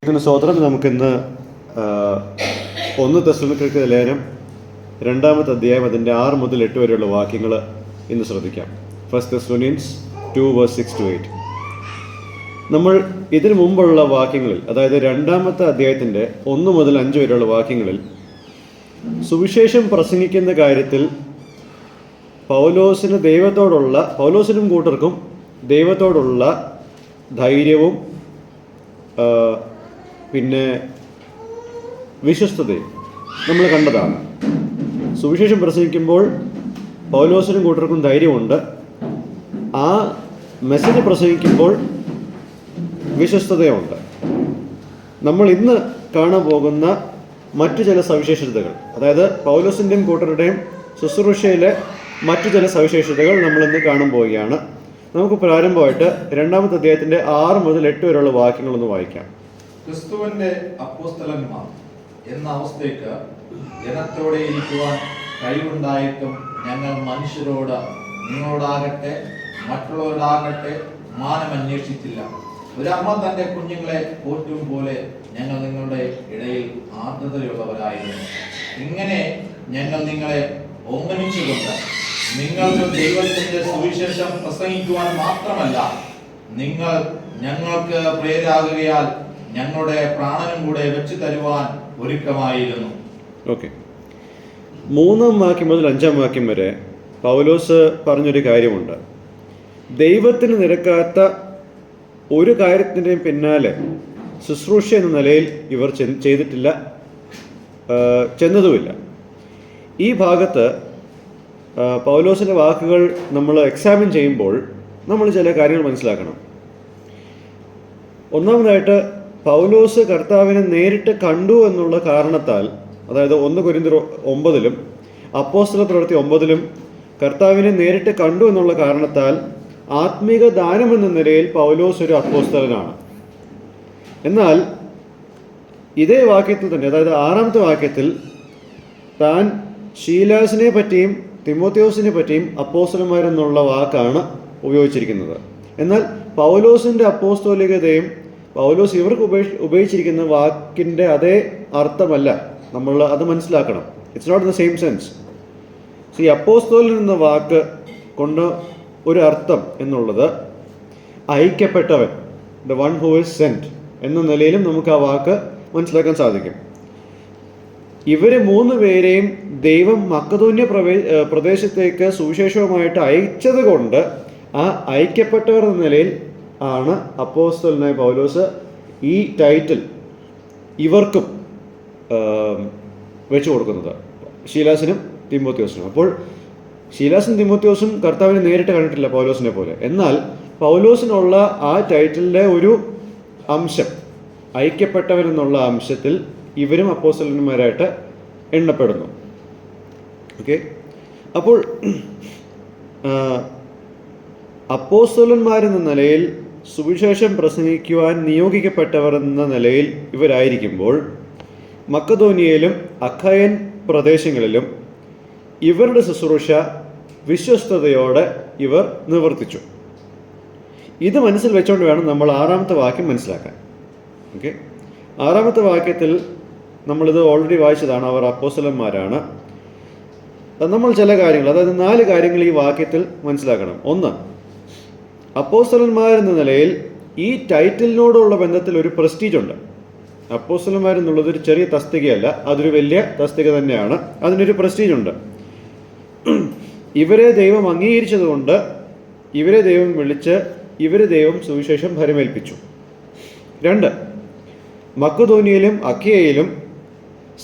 സ്തോത്രം. നമുക്കിന്ന് 1 തെസ്സലോനിക്കർക്ക് ലേഖനം 2-ാമത്തെ അധ്യായം അതിൻ്റെ 6 മുതൽ 8 വരെയുള്ള വാക്യങ്ങൾ ഇന്ന് ശ്രദ്ധിക്കാം. 1 Thessalonians 2:6-8. നമ്മൾ ഇതിനു മുമ്പുള്ള വാക്യങ്ങളിൽ, അതായത് 2-ാമത്തെ അധ്യായത്തിൻ്റെ 1 മുതൽ 5 വരെയുള്ള വാക്യങ്ങളിൽ സുവിശേഷം പ്രസംഗിക്കുന്ന കാര്യത്തിൽ പൗലോസിനും കൂട്ടർക്കും ദൈവത്തോടുള്ള ധൈര്യവും പിന്നെ വിശ്വസ്തതയും നമ്മൾ കണ്ടതാണ്. സുവിശേഷം പ്രസംഗിക്കുമ്പോൾ പൗലോസിനും കൂട്ടർക്കും ധൈര്യമുണ്ട്. ആ മെസ്സേജ് പ്രസംഗിക്കുമ്പോൾ വിശ്വസ്തതയുണ്ട്. നമ്മൾ ഇന്ന് കാണാൻ പോകുന്ന മറ്റു ചില സവിശേഷതകൾ, അതായത് പൗലോസിൻ്റെയും കൂട്ടരുടെയും ശുശ്രൂഷയിലെ മറ്റു ചില സവിശേഷതകൾ നമ്മളിന്ന് കാണാൻ പോവുകയാണ്. നമുക്ക് പ്രാരംഭമായിട്ട് 2-ാമത്തെ അധ്യായത്തിൻ്റെ 6 മുതൽ 8 വരെയുള്ള വാക്യങ്ങളൊന്ന് വായിക്കാം. ക്രിസ്തുവിന്റെ അപ്പോസ്തലന്മാർ എന്ന അവസ്ഥയ്ക്ക് ജനത്തോടെ ഇരിക്കുവാൻ കഴിവുണ്ടായിട്ടും ഞങ്ങൾ മനുഷ്യരോട്, നിങ്ങളോടാകട്ടെ മറ്റുള്ളവരോടാകട്ടെ മാനം അന്വേഷിച്ചില്ല. ഒരമ്മ തന്റെ കുഞ്ഞുങ്ങളെ പോറ്റും പോലെ ഞങ്ങൾ നിങ്ങളുടെ ഇടയിൽ ആർദ്രതയുള്ളവരായിരുന്നു. ഇങ്ങനെ ഞങ്ങൾ നിങ്ങളെ ഓമനിച്ചുകൊണ്ട് നിങ്ങൾക്ക് ദൈവത്തിന്റെ സുവിശേഷം പ്രസംഗിക്കുവാൻ മാത്രമല്ല, നിങ്ങൾ ഞങ്ങൾക്ക് പ്രേരാകുകയാൽ ഞങ്ങളുടെ പ്രാണനും കൂടെ വെച്ചു തരുവാൻ ഒരുക്കമായിരുന്നു. ഓക്കെ, 3-ാം വാക്യം മുതൽ 5-ാം വാക്യം വരെ പൗലോസ് പറഞ്ഞൊരു കാര്യമുണ്ട്. ദൈവത്തിന് നിരക്കാത്ത ഒരു കാര്യത്തിൻ്റെയും പിന്നാലെ ശുശ്രൂഷ എന്ന നിലയിൽ ഇവർ ചെയ്തിട്ടില്ല, ചെന്നതുമില്ല. ഈ ഭാഗത്ത് പൗലോസിൻ്റെ വാക്കുകൾ നമ്മൾ എക്സാമിൻ ചെയ്യുമ്പോൾ നമ്മൾ ചില കാര്യങ്ങൾ മനസ്സിലാക്കണം. ഒന്നാമതായിട്ട്, പൗലോസ് കർത്താവിനെ നേരിട്ട് കണ്ടു എന്നുള്ള കാരണത്താൽ, അതായത് 1 കൊരിന്ത്യർ 9-ലും അപ്പോസ്തല പ്രവൃത്തി 9-ലും കർത്താവിനെ നേരിട്ട് കണ്ടു എന്നുള്ള കാരണത്താൽ ആത്മീക ദാനം എന്ന നിലയിൽ പൗലോസ് ഒരു അപ്പോസ്തലനാണ്. എന്നാൽ ഇതേ വാക്യത്തിൽ തന്നെ, അതായത് 6-ാമത്തെ വാക്യത്തിൽ താൻ ശീലാസിനെ പറ്റിയും തിമോത്തിയോസിനെ പറ്റിയും അപ്പോസ്തലന്മാരെന്നുള്ള വാക്കാണ് ഉപയോഗിച്ചിരിക്കുന്നത്. എന്നാൽ പൗലോസിൻ്റെ അപ്പോസ്തോലികതയും പൗലോസ് ഇവർക്ക് ഉപയോഗിച്ചിരിക്കുന്ന വാക്കിൻ്റെ അതേ അർത്ഥമല്ല. നമ്മൾ അത് മനസ്സിലാക്കണം. It's not in the same sense. ഈ അപ്പോസ്തോലൻ എന്ന വാക്ക് കൊണ്ട് ഒരു അർത്ഥം എന്നുള്ളത് അയക്കപ്പെട്ടവൻ, the one who is sent എന്ന നിലയിലും നമുക്ക് ആ വാക്ക് മനസ്സിലാക്കാൻ സാധിക്കും. ഇവരെ 3 പേരെയും ദൈവം മക്കദോന്യ പ്രദേശത്തേക്ക് സുവിശേഷവുമായിട്ട് അയച്ചത് കൊണ്ട് ആ അയക്കപ്പെട്ടവർ എന്ന നിലയിൽ ആണ് അപ്പോസ്തലനായ പൗലോസ് ഈ ടൈറ്റിൽ ഇവർക്കും വെച്ചു കൊടുക്കുന്നത്, ശീലാസിനും തിമോത്തിയോസിനും. അപ്പോൾ ശീലാസും തിമോത്തിയോസും കർത്താവിനെ നേരിട്ട് കണ്ടിട്ടില്ല പൗലോസിനെ പോലെ. എന്നാൽ പൗലോസിനുള്ള ആ ടൈറ്റിലിൻ്റെ ഒരു അംശം, അയക്കപ്പെട്ടവരെന്നുള്ള അംശത്തിൽ ഇവരും അപ്പോസ്തലന്മാരായിട്ട് എണ്ണപ്പെടുന്നു. ഓക്കെ, അപ്പോൾ അപ്പോസ്തലന്മാരെന്ന നിലയിൽ സുവിശേഷം പ്രസംഗിക്കുവാൻ നിയോഗിക്കപ്പെട്ടവർ എന്ന നിലയിൽ ഇവരായിരിക്കുമ്പോൾ മക്കദോനിയയിലും അഖയൻ പ്രദേശങ്ങളിലും ഇവരുടെ ശുശ്രൂഷ വിശ്വസ്തയോടെ ഇവർ നിവർത്തിച്ചു. ഇത് മനസ്സിൽ വെച്ചുകൊണ്ട് വേണം നമ്മൾ 6-ാമത്തെ വാക്യം മനസ്സിലാക്കാൻ. ഓക്കെ, 6-ാമത്തെ വാക്യത്തിൽ നമ്മളിത് ഓൾറെഡി വായിച്ചതാണ്. അവർ അപ്പോസ്തലന്മാരാണ്. നമ്മൾ ചില കാര്യങ്ങൾ, അതായത് 4 കാര്യങ്ങൾ ഈ വാക്യത്തിൽ മനസ്സിലാക്കണം. 1, അപ്പോസ്തലന്മാരെന്ന നിലയിൽ ഈ ടൈറ്റിലിനോടുള്ള ബന്ധത്തിൽ ഒരു പ്രസ്റ്റീജ് ഉണ്ട്. അപ്പോസ്തലന്മാരെന്നുള്ളത് ഒരു ചെറിയ തസ്തികയല്ല, അതൊരു വലിയ തസ്തിക തന്നെയാണ്. അതിനൊരു പ്രസ്റ്റീജ് ഉണ്ട്. ഇവരെ ദൈവം അംഗീകരിച്ചതുകൊണ്ട് ഇവരെ ദൈവം വിളിച്ച് ഇവരെ ദൈവം സുവിശേഷം ഭരമേൽപ്പിച്ചു. 2, മക്കദോനിയയിലും അഖയയിലും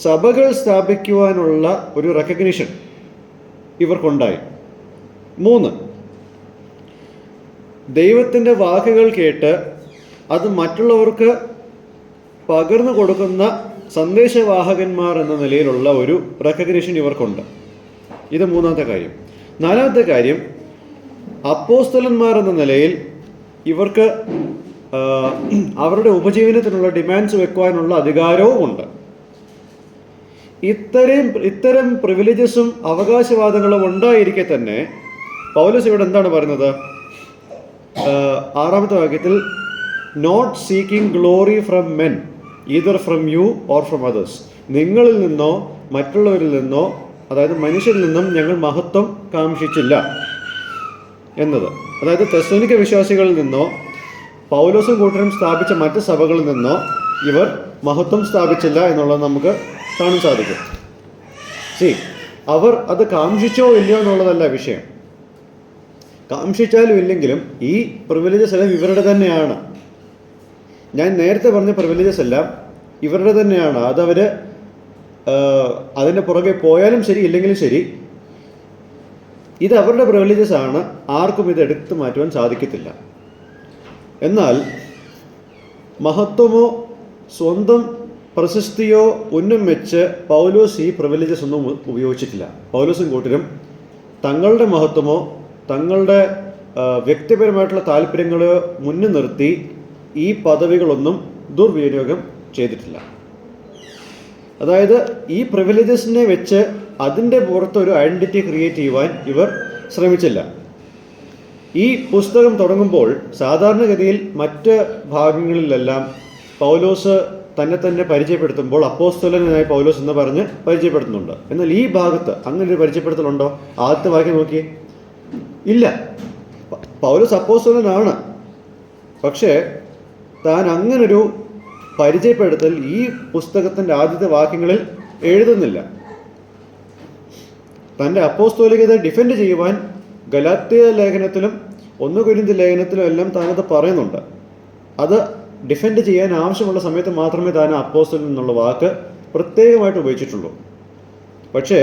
സഭകൾ സ്ഥാപിക്കുവാനുള്ള ഒരു റെക്കഗ്നിഷൻ ഇവർക്കുണ്ടായി. 3, ദൈവത്തിൻ്റെ വാക്കുകൾ കേട്ട് അത് മറ്റുള്ളവർക്ക് പകർന്നു കൊടുക്കുന്ന സന്ദേശവാഹകന്മാർ എന്ന നിലയിലുള്ള ഒരു റെക്കഗ്നിഷൻ ഇവർക്കുണ്ട്. ഇത് 3-ാമത്തെ കാര്യം. 4-ാമത്തെ കാര്യം, അപ്പോസ്തലന്മാർ എന്ന നിലയിൽ ഇവർക്ക് അവരുടെ ഉപജീവനത്തിനുള്ള ഡിമാൻഡ്സ് വെക്കുവാനുള്ള അധികാരവും ഉണ്ട്. ഇത്തരം പ്രിവിലേജസും അവകാശവാദങ്ങളും ഉണ്ടായിരിക്കെ തന്നെ പൗലോസ് ഇവിടെ എന്താണ് പറയുന്നത്? 6-ാമത്തെ വാക്യത്തിൽ not seeking glory from men either from you or from others. നിങ്ങളിൽ നിന്നോ മറ്റുള്ളവരിൽ നിന്നോ, അതായത് മനുഷ്യരിൽ നിന്നും ഞങ്ങൾ മഹത്വം കാംക്ഷിച്ചില്ല എന്നത്. അതായത് തെസ്സലോനിക്ക വിശ്വാസികളിൽ നിന്നോ പൗലോസും കൂട്ടരും സ്ഥാപിച്ച മറ്റ് സഭകളിൽ നിന്നോ ഇവർ മഹത്വം സ്ഥാപിച്ചില്ല എന്നുള്ളത് നമുക്ക് കാണാൻ സാധിക്കും. അവർ അത് കാംക്ഷിച്ചോ ഇല്ലയോ എന്നുള്ളതല്ല വിഷയം. കാംക്ഷിച്ചാലും ഇല്ലെങ്കിലും ഈ പ്രിവിലേജസ് എല്ലാം ഇവരുടെ തന്നെയാണ്. ഞാൻ നേരത്തെ പറഞ്ഞ പ്രിവിലേജസ് എല്ലാം ഇവരുടെ തന്നെയാണ്. അതവർ അതിൻ്റെ പുറകെ പോയാലും ശരി ഇല്ലെങ്കിലും ശരി, ഇത് അവരുടെ പ്രിവിലേജസ് ആണ്. ആർക്കും ഇത് എടുത്തു മാറ്റുവാൻ സാധിക്കത്തില്ല. എന്നാൽ മഹത്വമോ സ്വന്തം പ്രശസ്തിയോ ഉന്നം വെച്ച് പൗലോസ് ഈ പ്രിവിലേജസ് ഒന്നും ഉപയോഗിച്ചിട്ടില്ല. പൗലോസും കൂട്ടരും തങ്ങളുടെ മഹത്വമോ തങ്ങളുടെ വ്യക്തിപരമായിട്ടുള്ള താല്പര്യങ്ങളോ മുന്നിൽ നിർത്തി ഈ പദവികളൊന്നും ദുർവിനിയോഗം ചെയ്തിട്ടില്ല. അതായത് ഈ പ്രിവിലേജസിനെ വെച്ച് അതിൻ്റെ പുറത്ത് ഒരു ഐഡൻറ്റിറ്റി ക്രിയേറ്റ് ചെയ്യുവാൻ ഇവർ ശ്രമിച്ചില്ല. ഈ പുസ്തകം തുടങ്ങുമ്പോൾ സാധാരണഗതിയിൽ മറ്റ് ഭാഗങ്ങളിലെല്ലാം പൗലോസ് തന്നെ പരിചയപ്പെടുത്തുമ്പോൾ അപ്പോസ്തലനായ പൗലോസ് എന്ന് പറഞ്ഞ് പരിചയപ്പെടുത്തുന്നുണ്ട്. എന്നാൽ ഈ ഭാഗത്ത് അങ്ങനെ ഒരു പരിചയപ്പെടുത്തലുണ്ടോ? ആദ്യത്തെ വാക്യം നോക്കിയേ, ഇല്ല. പൗലോസ് അപ്പോസ്തലനാണ്, പക്ഷേ താൻ അങ്ങനൊരു പരിചയപ്പെടുത്തൽ ഈ പുസ്തകത്തിൻ്റെ ആദ്യത്തെ വാക്യങ്ങളിൽ എഴുതുന്നില്ല. തൻ്റെ അപ്പോസ്തോലികത ഡിഫെൻഡ് ചെയ്യുവാൻ ഗലാത്യ ലേഖനത്തിലും 1 കൊരിന്ത്യർ ലേഖനത്തിലും എല്ലാം താനത് പറയുന്നുണ്ട്. അത് ഡിഫെൻഡ് ചെയ്യാൻ ആവശ്യമുള്ള സമയത്ത് മാത്രമേ താൻ അപ്പോസ്തലൻ എന്നുള്ള വാക്ക് പ്രത്യേകമായിട്ട് ഉപയോഗിച്ചിട്ടുള്ളൂ. പക്ഷേ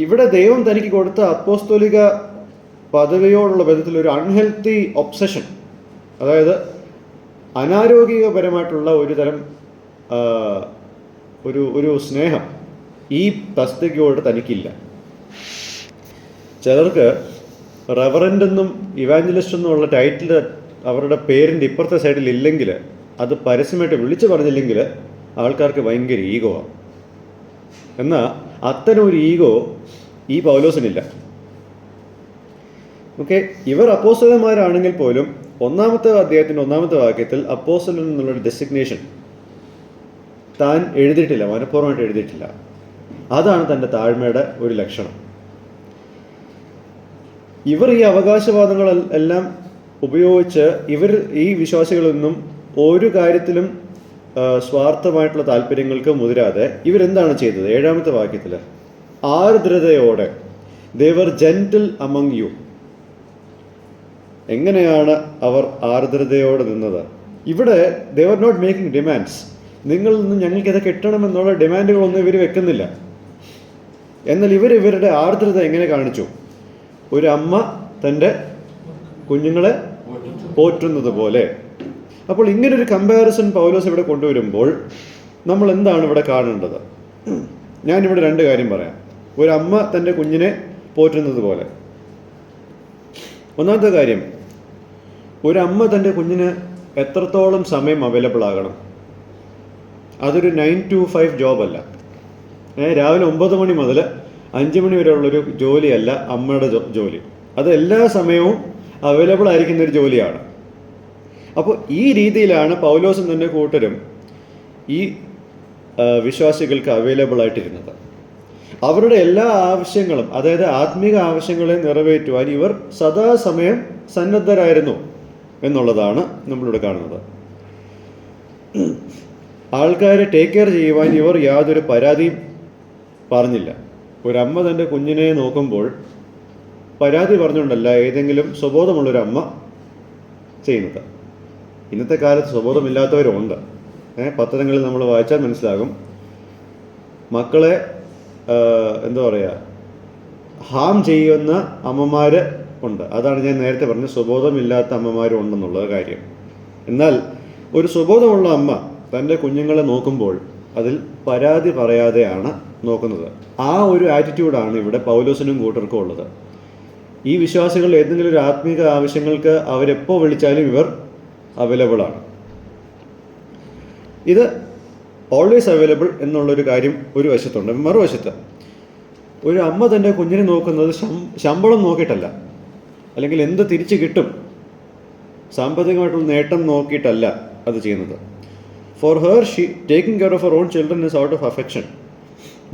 ഇവിടെ ദൈവം തനിക്ക് കൊടുത്ത അപ്പോസ്തോലിക പദവിയോടുള്ള ബന്ധത്തിൽ ഒരു അൺഹെൽത്തി ഒബ്സഷൻ, അതായത് അനാരോഗ്യപരമായിട്ടുള്ള ഒരു തരം ഒരു സ്നേഹം ഈ തസ്തികയോട് തനിക്കില്ല. ചിലർക്ക് റെവറൻഡ് എന്നും ഇവാഞ്ചലിസ്റ്റ് എന്നുമുള്ള ടൈറ്റിൽ അവരുടെ പേരിൻ്റെ ഇപ്പുറത്തെ സൈഡിൽ ഇല്ലെങ്കിൽ, അത് പരസ്യമായിട്ട് വിളിച്ചു പറഞ്ഞില്ലെങ്കിൽ ആൾക്കാർക്ക് ഭയങ്കര ഈഗോ ആണ്. എന്നാൽ അത്തരം ഒരു ഈഗോ ഈ പൗലോസിനില്ല. ഓക്കെ, ഇവർ അപ്പോസ്തലന്മാരാണെങ്കിൽ പോലും 1-ാമത്തെ അധ്യായത്തിൻ്റെ 1-ാമത്തെ വാക്യത്തിൽ അപ്പോസ്തലൻ എന്നുള്ളൊരു ഡെസിഗ്നേഷൻ താൻ എഴുതിയിട്ടില്ല, മനഃപൂർവ്വമായിട്ട് എഴുതിയിട്ടില്ല. അതാണ് തൻ്റെ താഴ്മയുടെ ഒരു ലക്ഷണം. ഇവർ ഈ അവകാശവാദങ്ങൾ എല്ലാം ഉപയോഗിച്ച് ഇവർ ഈ വിശ്വാസികളിൽ നിന്നും ഒരു കാര്യത്തിലും സ്വാർത്ഥമായിട്ടുള്ള താല്പര്യങ്ങൾക്ക് മുതിരാതെ ഇവരെന്താണ് ചെയ്തത്? 7-ാമത്തെ വാക്യത്തിൽ ആർദ്രതയോടെ they were gentle among you. എങ്ങനെയാണ് അവർ ആർദ്രതയോടെ നിന്നത്? ഇവിടെ they were not making demands. നിങ്ങളിൽ നിന്നും ഞങ്ങൾക്ക് ഇത് കിട്ടണമെന്നുള്ള ഡിമാൻഡുകളൊന്നും ഇവർ വെക്കുന്നില്ല. എന്നാൽ ഇവരുടെ ആർദ്രത എങ്ങനെ കാണിച്ചു? ഒരു അമ്മ തൻ്റെ കുഞ്ഞുങ്ങളെ പോറ്റുന്നത് പോലെ. അപ്പോൾ ഇങ്ങനൊരു കമ്പാരിസൺ പൗലോസ് ഇവിടെ കൊണ്ടുവരുമ്പോൾ നമ്മൾ എന്താണ് ഇവിടെ കാണേണ്ടത്? ഞാനിവിടെ 2 കാര്യം പറയാം. ഒരു അമ്മ തൻ്റെ കുഞ്ഞിനെ പോറ്റുന്നത് പോലെ. 1-ാമത്തെ കാര്യം, ഒരു അമ്മ തൻ്റെ കുഞ്ഞിന് എത്രത്തോളം സമയം അവൈലബിൾ ആകണം? അതൊരു 9 to 5 ജോബല്ല. രാവിലെ 9 മണി മുതൽ 5 മണി വരെയുള്ളൊരു ജോലിയല്ല അമ്മയുടെ ജോലി. അത് എല്ലാ സമയവും അവൈലബിൾ ആയിരിക്കുന്നൊരു ജോലിയാണ്. അപ്പോൾ ഈ രീതിയിലാണ് പൗലോസും തന്നെ കൂട്ടരും ഈ വിശ്വാസികൾക്ക് അവൈലബിൾ ആയിട്ടിരുന്നത്. അവരുടെ എല്ലാ ആവശ്യങ്ങളും, അതായത് ആത്മീക ആവശ്യങ്ങളെ നിറവേറ്റുവാൻ ഇവർ സദാസമയം സന്നദ്ധരായിരുന്നു എന്നുള്ളതാണ് നമ്മളിവിടെ കാണുന്നത്. ആൾക്കാരെ ടേക്ക് കെയർ ചെയ്യുവാൻ ഇവർ യാതൊരു പരാതിയും പറഞ്ഞില്ല. ഒരമ്മ തൻ്റെ കുഞ്ഞിനെ നോക്കുമ്പോൾ പരാതി പറഞ്ഞുകൊണ്ടല്ല ഏതെങ്കിലും സ്വബോധമുള്ളൊരമ്മ ചെയ്യുന്നത്. ഇന്നത്തെ കാലത്ത് സ്വബോധമില്ലാത്തവരുണ്ട്. പത്രങ്ങളിൽ നമ്മൾ വായിച്ചാൽ മനസ്സിലാകും. മക്കളെ എന്താ പറയുക, ഹാം ചെയ്യുന്ന അമ്മമാർ ഉണ്ട്. അതാണ് ഞാൻ നേരത്തെ പറഞ്ഞ സ്വബോധമില്ലാത്ത അമ്മമാരും ഉണ്ടെന്നുള്ള കാര്യം. എന്നാൽ ഒരു സ്വബോധമുള്ള അമ്മ തൻ്റെ കുഞ്ഞുങ്ങളെ നോക്കുമ്പോൾ അതിൽ പരാതി പറയാതെയാണ് നോക്കുന്നത്. ആ ഒരു ആറ്റിറ്റ്യൂഡാണ് ഇവിടെ പൗലോസിനും കൂട്ടർക്കും ഉള്ളത്. ഈ വിശ്വാസികൾ ഏതെങ്കിലും ഒരു ആത്മീക ആവശ്യങ്ങൾക്ക് അവരെപ്പോൾ വിളിച്ചാലും ഇവർ അവൈലബിളാണ്. ഇത് ഓൾവേസ് അവൈലബിൾ എന്നുള്ളൊരു കാര്യം ഒരു വശത്തുണ്ട്. മറുവശത്ത് ഒരു അമ്മ തൻ്റെ കുഞ്ഞിനെ നോക്കുന്നത് ശമ്പളം നോക്കിയിട്ടല്ല, അല്ലെങ്കിൽ എന്ത് തിരിച്ചു കിട്ടും, സാമ്പത്തികമായിട്ടുള്ള നേട്ടം നോക്കിയിട്ടല്ല അത് ചെയ്യുന്നത്. For her she taking care of her own children is out of affection.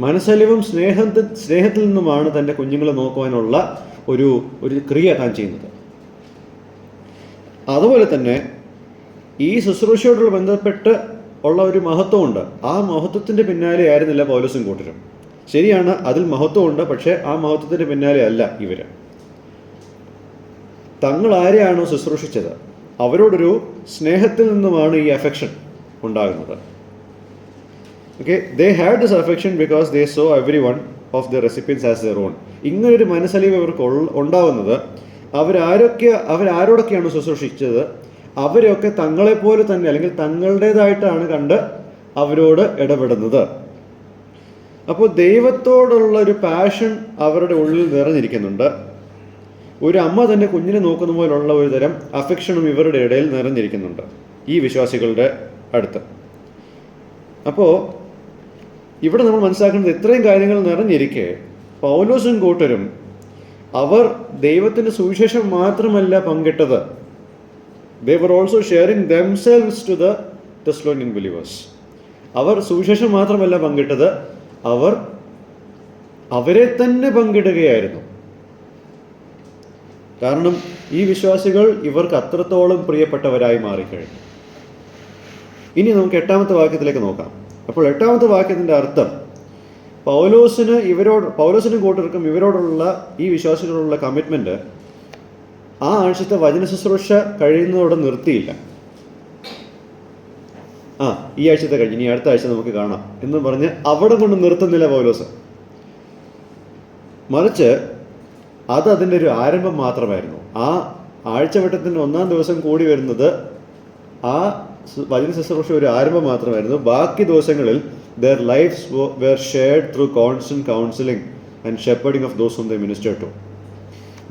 മനസ്സലിവും സ്നേഹത്തിൽ നിന്നുമാണ് തൻ്റെ കുഞ്ഞുങ്ങളെ നോക്കുവാനുള്ള ഒരു ക്രിയ താൻ ചെയ്യുന്നത്. അതുപോലെ തന്നെ ഈ ശുശ്രൂഷയോടുള്ള ബന്ധപ്പെട്ട് ഉള്ള ഒരു മഹത്വമുണ്ട്. ആ മഹത്വത്തിൻ്റെ പിന്നാലെ ആയിരുന്നില്ല പൗലോസും കൂട്ടരും. ശരിയാണ്, അതിൽ മഹത്വമുണ്ട്, പക്ഷേ ആ മഹത്വത്തിൻ്റെ പിന്നാലെ അല്ല ഇവർ. തങ്ങൾ ആരെയാണോ ശുശ്രൂഷിച്ചത് അവരോടൊരു സ്നേഹത്തിൽ നിന്നുമാണ് ഈ അഫെക്ഷൻ ഉണ്ടാകുന്നത്. Okay, they had this affection because they so every one of the recipients as their own. ഇങ്ങനൊരു മനസ്സലിവ് അവർക്ക് ഉണ്ടാവുന്നത് അവരാരോടൊക്കെയാണ് ശുശ്രൂഷിച്ചത് അവരെയൊക്കെ തങ്ങളെപ്പോലെ തന്നെ അല്ലെങ്കിൽ തങ്ങളുടേതായിട്ടാണ് കണ്ട് അവരോട് ഇടപെടുന്നത്. അപ്പോൾ ദൈവത്തോടുള്ള ഒരു പാഷൻ അവരുടെ ഉള്ളിൽ നിറഞ്ഞിരിക്കുന്നുണ്ട്. ഒരു അമ്മ തന്നെ കുഞ്ഞിനെ നോക്കുന്ന പോലുള്ള ഒരു തരം അഫെക്ഷനും ഇവരുടെ ഇടയിൽ നിറഞ്ഞിരിക്കുന്നുണ്ട് ഈ വിശ്വാസികളുടെ അടുത്ത്. അപ്പോൾ ഇവിടെ നമ്മൾ മനസ്സിലാക്കുന്നത് ഇത്രയും കാര്യങ്ങൾ നിറഞ്ഞിരിക്കെ പൗലോസും കൂട്ടരും അവർ ദൈവത്തിൻ്റെ സുവിശേഷം മാത്രമല്ല പങ്കിട്ടത്, they were also sharing themselves to the Thessalonian believers. അവർ സുവിശേഷം മാത്രമല്ല പങ്കിട്ടത്, അവർ അവരെ തന്നെ പങ്കിടുകയായിരുന്നു. കാരണം ഈ വിശ്വാസികൾ ഇവർക്ക് അത്രത്തോളം പ്രിയപ്പെട്ടവരായി മാറിക്കഴിഞ്ഞു. ഇനി നമുക്ക് 8ാമത്തെ വാക്യത്തിലേക്ക് നോക്കാം. അപ്പോൾ 8ാമത്തെ വാക്യത്തിൻ്റെ അർത്ഥം പൗലോസിനും കൂട്ടർക്കും ഇവരോടുള്ള ഈ വിശ്വാസികളോടുള്ള കമ്മിറ്റ്മെൻറ്റ് ആ ആഴ്ചത്തെ വചന ശുശ്രൂഷ കഴിയുന്നതോടെ നിർത്തിയില്ല. ഈ ആഴ്ചത്തെ കഴിഞ്ഞ് ഇനി അടുത്ത ആഴ്ച നമുക്ക് കാണാം എന്ന് പറഞ്ഞ് അവിടെ കൊണ്ട് നിർത്തുന്നില്ല പൗലോസ്. മറിച്ച് അത് അതിൻ്റെ ഒരു ആരംഭം മാത്രമായിരുന്നു. ആ ആഴ്ചവട്ടത്തിൻ്റെ 1-ാം ദിവസം കൂടി വരുന്നത് ആ വചന ശുശ്രൂഷ ഒരു ആരംഭം മാത്രമായിരുന്നു. ബാക്കി ദിവസങ്ങളിൽ their lives were shared through constant counseling and shepherding of those whom they ministered to.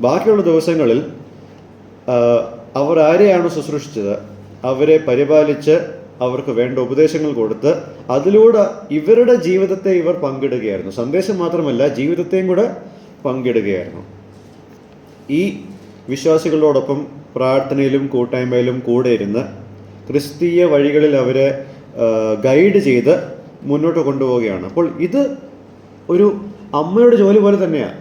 ബാക്കിയുള്ള ദിവസങ്ങളിൽ അവർ ആരെയാണോ ശുശ്രൂഷിച്ചത് അവരെ പരിപാലിച്ച് അവർക്ക് വേണ്ട ഉപദേശങ്ങൾ കൊടുത്ത് അതിലൂടെ ഇവരുടെ ജീവിതത്തെ ഇവർ പങ്കിടുകയായിരുന്നു. സന്ദേശം മാത്രമല്ല, ജീവിതത്തെയും കൂടെ പങ്കിടുകയായിരുന്നു. ഈ വിശ്വാസികളോടൊപ്പം പ്രാർത്ഥനയിലും കൂട്ടായ്മയിലും കൂടെ ഇരുന്ന് ക്രിസ്തീയ വഴികളിൽ അവരെ ഗൈഡ് ചെയ്ത് മുന്നോട്ട് കൊണ്ടുപോവുകയാണ്. അപ്പോൾ ഇത് ഒരു അമ്മയുടെ ജോലി പോലെ തന്നെയാണ്.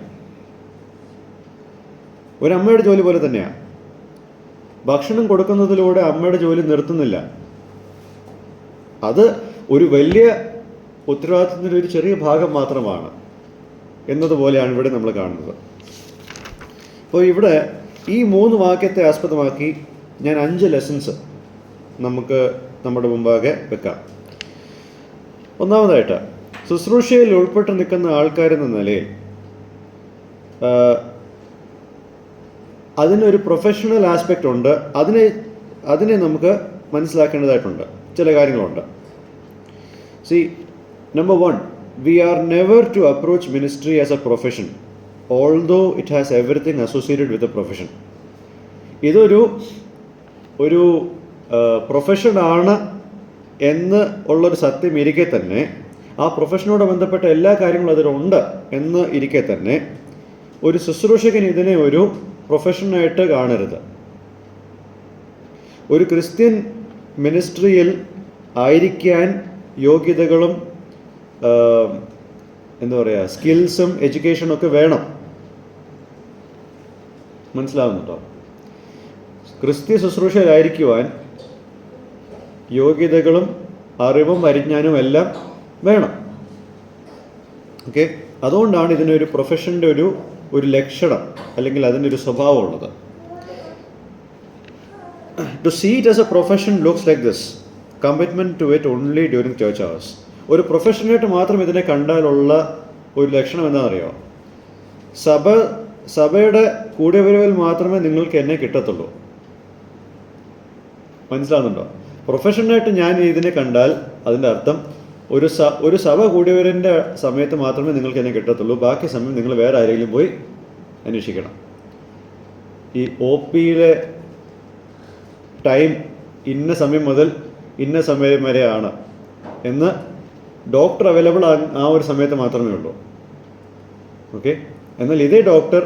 ഒരമ്മയുടെ ജോലി പോലെ തന്നെയാണ്. ഭക്ഷണം കൊടുക്കുന്നതിലൂടെ അമ്മയുടെ ജോലി നിർത്തുന്നില്ല. അത് ഒരു വലിയ ഉത്തരവാദിത്തത്തിൻ്റെ ഒരു ചെറിയ ഭാഗം മാത്രമാണ് എന്നതുപോലെയാണ് ഇവിടെ നമ്മൾ കാണുന്നത്. അപ്പോൾ ഇവിടെ ഈ 3 വാക്യത്തെ ആസ്പദമാക്കി ഞാൻ 5 ലെസൺസ് നമുക്ക് നമ്മുടെ മുമ്പാകെ വെക്കാം. ഒന്നാമതായിട്ട്, ശുശ്രൂഷയിൽ ഉൾപ്പെട്ട് നിൽക്കുന്ന ആൾക്കാരെന്ന നിലയിൽ അതിനൊരു പ്രൊഫഷണൽ ആസ്പെക്റ്റ് ഉണ്ട്. അതിനെ നമുക്ക് മനസ്സിലാക്കേണ്ടതായിട്ടുണ്ട്. ചില കാര്യങ്ങളുണ്ട്. Number 1, we are never to approach ministry as a profession, although it has everything associated with the profession. ഇതൊരു പ്രൊഫഷനാണ് എന്ന് ഉള്ളൊരു സത്യം ഇരിക്കെ തന്നെ, ആ പ്രൊഫഷനോട് ബന്ധപ്പെട്ട എല്ലാ കാര്യങ്ങളും അതിലുണ്ട് എന്ന് ഇരിക്കെ തന്നെ, ഒരു ശുശ്രൂഷകൻ ഇതിനെ ഒരു പ്രൊഫഷനായിട്ട് കാണരുത്. ഒരു ക്രിസ്ത്യൻ മിനിസ്ട്രിയിൽ ആയിരിക്കാൻ യോഗ്യതകളും സ്കിൽസും എഡ്യൂക്കേഷനും ഒക്കെ വേണം. മനസ്സിലാവുന്നുണ്ടോ? ക്രിസ്ത്യ ശുശ്രൂഷയിലായിരിക്കുവാൻ യോഗ്യതകളും അറിവും പരിജ്ഞാനവും എല്ലാം വേണം. ഓക്കെ, അതുകൊണ്ടാണ് ഇതിനൊരു പ്രൊഫഷൻ്റെ ഒരു ലക്ഷണം അല്ലെങ്കിൽ അതിൻ്റെ ഒരു സ്വഭാവം ഉള്ളത്. To see it as a profession looks like this: commitment to it only during church hours. ഒരു പ്രൊഫഷനായിട്ട് മാത്രം ഇതിനെ കണ്ടാലുള്ള ഒരു ലക്ഷണം എന്താണെന്നറിയോ? സഭയുടെ കൂടിവരവിൽ മാത്രമേ നിങ്ങൾക്ക് എന്നെ കിട്ടത്തുള്ളൂ. മനസ്സിലാവുന്നുണ്ടോ? പ്രൊഫഷനായിട്ട് ഞാൻ ഇതിനെ കണ്ടാൽ അതിൻ്റെ അർത്ഥം ഒരു സഭ കൂടിയവരിൻ്റെ സമയത്ത് മാത്രമേ നിങ്ങൾക്ക് എന്നെ കിട്ടത്തുള്ളൂ. ബാക്കി സമയം നിങ്ങൾ വേറെ ആരെങ്കിലും പോയി അന്വേഷിക്കണം. ഈ OPയിലെ ടൈം ഇന്ന സമയം മുതൽ ഇന്ന സമയം വരെയാണ് എന്ന് ഡോക്ടർ അവൈലബിൾ ആ ഒരു സമയത്ത് മാത്രമേ ഉള്ളൂ. ഓക്കെ, എന്നാൽ ഇതേ ഡോക്ടർ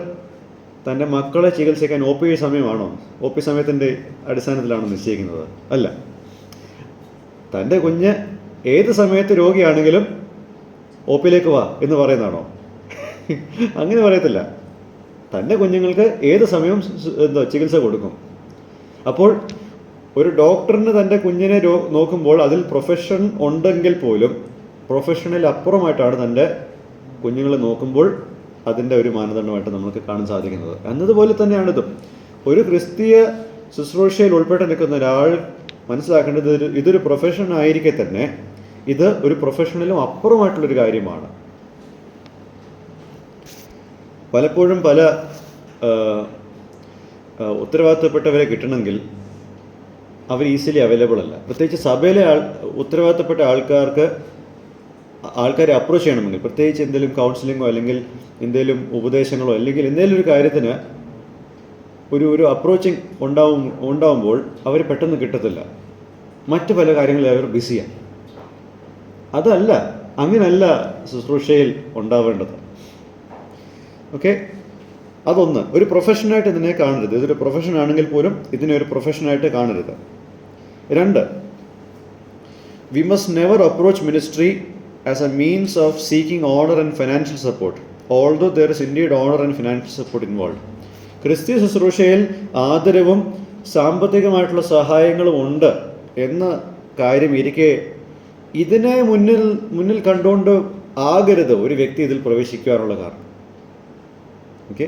തൻ്റെ മക്കളെ ചികിത്സിക്കാൻ OP സമയമാണോ? OP സമയത്തിൻ്റെ അടിസ്ഥാനത്തിലാണോ നിശ്ചയിക്കുന്നത്? അല്ല. തൻ്റെ കുഞ്ഞ് ഏത് സമയത്ത് രോഗിയാണെങ്കിലും ഒ പിയിലേക്ക് വാ എന്ന് പറയുന്നതാണോ? അങ്ങനെ പറയത്തില്ല. തൻ്റെ കുഞ്ഞുങ്ങൾക്ക് ഏത് സമയവും ചികിത്സ കൊടുക്കും. അപ്പോൾ ഒരു ഡോക്ടറിന് തൻ്റെ കുഞ്ഞിനെ നോക്കുമ്പോൾ അതിൽ പ്രൊഫഷൻ ഉണ്ടെങ്കിൽ പോലും പ്രൊഫഷണൽ അപ്പുറമായിട്ടാണ് തൻ്റെ കുഞ്ഞുങ്ങളെ നോക്കുമ്പോൾ അതിൻ്റെ ഒരു മാനദണ്ഡമായിട്ട് നമുക്ക് കാണാൻ സാധിക്കുന്നത്. എന്നതുപോലെ തന്നെയാണിതും. ഒരു ക്രിസ്തീയ ശുശ്രൂഷയിൽ ഉൾപ്പെട്ട് നിൽക്കുന്ന ഒരാൾ മനസ്സിലാക്കേണ്ടത് ഇതൊരു പ്രൊഫഷൻ ആയിരിക്കെ തന്നെ ഇത് ഒരു പ്രൊഫഷണലും അപ്പുറമായിട്ടുള്ളൊരു കാര്യമാണ്. പലപ്പോഴും പല ഉത്തരവാദിത്തപ്പെട്ടവരെ കിട്ടണമെങ്കിൽ അവർ ഈസിലി അവൈലബിൾ അല്ല. പ്രത്യേകിച്ച് സഭയിലെ ഉത്തരവാദിത്തപ്പെട്ട ആൾക്കാരെ അപ്രോച്ച് ചെയ്യണമെങ്കിൽ, പ്രത്യേകിച്ച് എന്തെങ്കിലും കൗൺസിലിങ്ങോ അല്ലെങ്കിൽ എന്തെങ്കിലും ഉപദേശങ്ങളോ അല്ലെങ്കിൽ എന്തെങ്കിലും ഒരു കാര്യത്തിന് ഒരു അപ്രോച്ചിങ് ഉണ്ടാവുമ്പോൾ അവർ പെട്ടെന്ന് കിട്ടത്തില്ല. മറ്റ് പല കാര്യങ്ങളിൽ അവർ ബിസിയാണ്. അതല്ല, അങ്ങനല്ല ശുശ്രൂഷയിൽ ഉണ്ടാവേണ്ടത്. ഓക്കെ, അതൊന്ന്. ഒരു പ്രൊഫഷനായിട്ട് ഇതിനെ കാണരുത്. ഇതൊരു പ്രൊഫഷൻ ആണെങ്കിൽ പോലും ഇതിനെ ഒരു പ്രൊഫഷനായിട്ട് കാണരുത്. 2, we must never approach ministry as a means of seeking honour and financial support, although there is indeed honour and financial support involve. ക്രിസ്തീയ ശുശ്രൂഷയിൽ ആദരവും സാമ്പത്തികമായിട്ടുള്ള സഹായങ്ങളും ഉണ്ട് എന്ന കാര്യം ഇരിക്കെ ഇതിനെ മുന്നിൽ കണ്ടുകൊണ്ട് ആകരുത് ഒരു വ്യക്തി ഇതിൽ പ്രവേശിക്കാനുള്ള കാരണം. ഓക്കെ,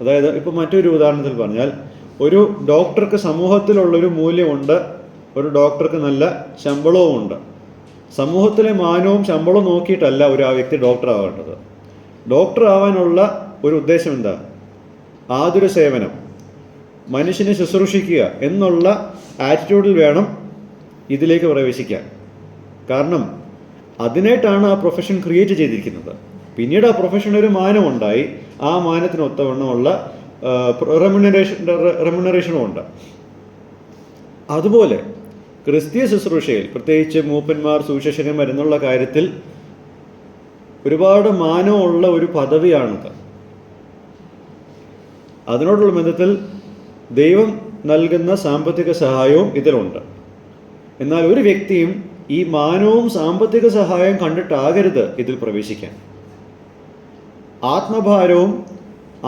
അതായത് ഇപ്പോൾ മറ്റൊരു ഉദാഹരണത്തിൽ പറഞ്ഞാൽ, ഒരു ഡോക്ടർക്ക് സമൂഹത്തിലുള്ളൊരു മൂല്യമുണ്ട്, ഒരു ഡോക്ടർക്ക് നല്ല ശമ്പളവും ഉണ്ട്. സമൂഹത്തിലെ മാനവും ശമ്പളവും നോക്കിയിട്ടല്ല ആ വ്യക്തി ഡോക്ടർ ആവേണ്ടത്. ഡോക്ടർ ആവാനുള്ള ഒരു ഉദ്ദേശം എന്താ? ആതുര സേവനം, മനുഷ്യനെ ശുശ്രൂഷിക്കുക എന്നുള്ള ആറ്റിറ്റ്യൂഡിൽ വേണം ഇതിലേക്ക് പ്രവേശിക്കാൻ. കാരണം അതിനായിട്ടാണ് ആ പ്രൊഫഷൻ ക്രിയേറ്റ് ചെയ്തിരിക്കുന്നത്. പിന്നീട് ആ പ്രൊഫഷൻ ഒരു മാനമുണ്ടായി, ആ മാനത്തിന് ഒത്തവണ്ണമുള്ള റെമ്യൂണറേഷനും ഉണ്ട്. അതുപോലെ ക്രിസ്തീയ ശുശ്രൂഷയിൽ പ്രത്യേകിച്ച് മൂപ്പന്മാർ, സുവിശേഷകന്മാർ എന്നുള്ള കാര്യത്തിൽ ഒരുപാട് മാനമുള്ള ഒരു പദവിയാണിത്. അതിനോടുള്ള ബന്ധത്തിൽ ദൈവം നൽകുന്ന സാമ്പത്തിക സഹായവും ഇതിലുണ്ട്. എന്നാൽ ഒരു വ്യക്തിയും ഈ മാനവും സാമ്പത്തിക സഹായം കണ്ടിട്ടാകരുത് ഇതിൽ പ്രവേശിക്കാൻ. ആത്മഭാരവും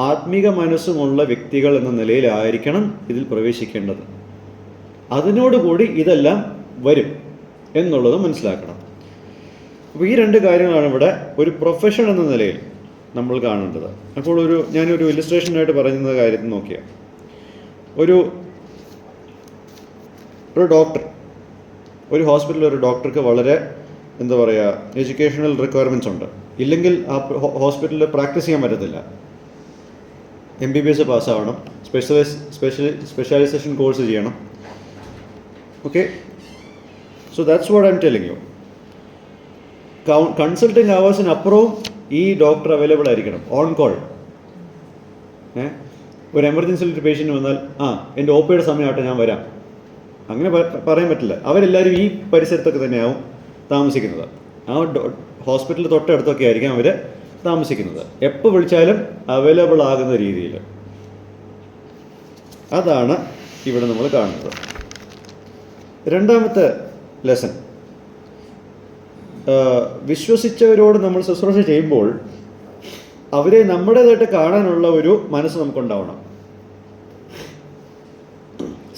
ആത്മീക മനസ്സുമുള്ള വ്യക്തികൾ എന്ന നിലയിലായിരിക്കണം ഇതിൽ പ്രവേശിക്കേണ്ടത്. അതിനോടുകൂടി ഇതെല്ലാം വരും എന്നുള്ളത് മനസ്സിലാക്കണം. അപ്പോൾ ഈ 2 കാര്യങ്ങളാണ് ഇവിടെ ഒരു പ്രൊഫഷൻ എന്ന നിലയിൽ നമ്മൾ കാണേണ്ടത്. അപ്പോൾ ഞാനൊരു ഇല്ലസ്ട്രേഷനായിട്ട് പറയുന്ന കാര്യത്തിൽ നോക്കിയാൽ, ഒരു ഡോക്ടർ, ഒരു ഹോസ്പിറ്റലിൽ ഒരു ഡോക്ടർക്ക് വളരെ എഡ്യൂക്കേഷണൽ റിക്വയർമെൻറ്റ്സ് ഉണ്ട്. ഇല്ലെങ്കിൽ ആ ഹോസ്പിറ്റലിൽ പ്രാക്ടീസ് ചെയ്യാൻ പറ്റത്തില്ല. MBBS പാസ്സാവണം, സ്പെഷ്യലൈസേഷൻ കോഴ്സ് ചെയ്യണം. Okay, so that's what I'm telling you. Consulting അവേഴ്സിനപ്പുറവും ഈ ഡോക്ടർ അവൈലബിൾ ആയിരിക്കണം, ഓൺ കോൾ. ഒരു എമർജൻസിയിൽ ഒരു പേഷ്യൻ്റ് വന്നാൽ എൻ്റെ OP സമയമായിട്ട് ഞാൻ വരാം, അങ്ങനെ പറയാൻ പറ്റില്ല. അവരെല്ലാവരും ഈ പരിസരത്തൊക്കെ തന്നെയാവും താമസിക്കുന്നത്. ആ ഹോസ്പിറ്റലിൽ തൊട്ടടുത്തൊക്കെ ആയിരിക്കും അവർ താമസിക്കുന്നത്. എപ്പോൾ വിളിച്ചാലും അവൈലബിൾ ആകുന്ന രീതിയിൽ. അതാണ് ഇവിടെ നമ്മൾ കാണുന്നത്. 2ാമത്തെ ലെസൺ, വിശ്വസിച്ചവരോട് നമ്മൾ ശുശ്രൂഷ ചെയ്യുമ്പോൾ അവരെ നമ്മുടേതായിട്ട് കാണാനുള്ള ഒരു മനസ്സ് നമുക്കുണ്ടാവണം.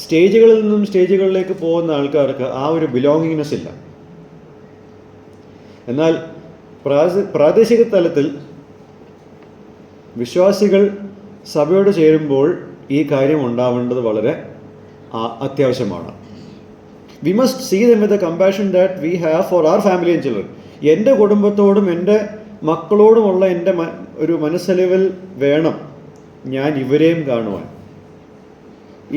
സ്റ്റേജുകളിൽ നിന്നും സ്റ്റേജുകളിലേക്ക് പോകുന്ന ആൾക്കാർക്ക് ആ ഒരു ബിലോങ്ങിങ്നെസ് ഇല്ല. എന്നാൽ പ്രാദേശിക തലത്തിൽ വിശ്വാസികൾ സഭയോട് ചേരുമ്പോൾ ഈ കാര്യം ഉണ്ടാവേണ്ടത് വളരെ അത്യാവശ്യമാണ്. We must see them with the compassion that we have for our family and children. എൻ്റെ കുടുംബത്തോടും എൻ്റെ മക്കളോടുമുള്ള എൻ്റെ ഒരു മനസ്സലിവിൽ വേണം ഞാൻ ഇവരെയും കാണുവാൻ.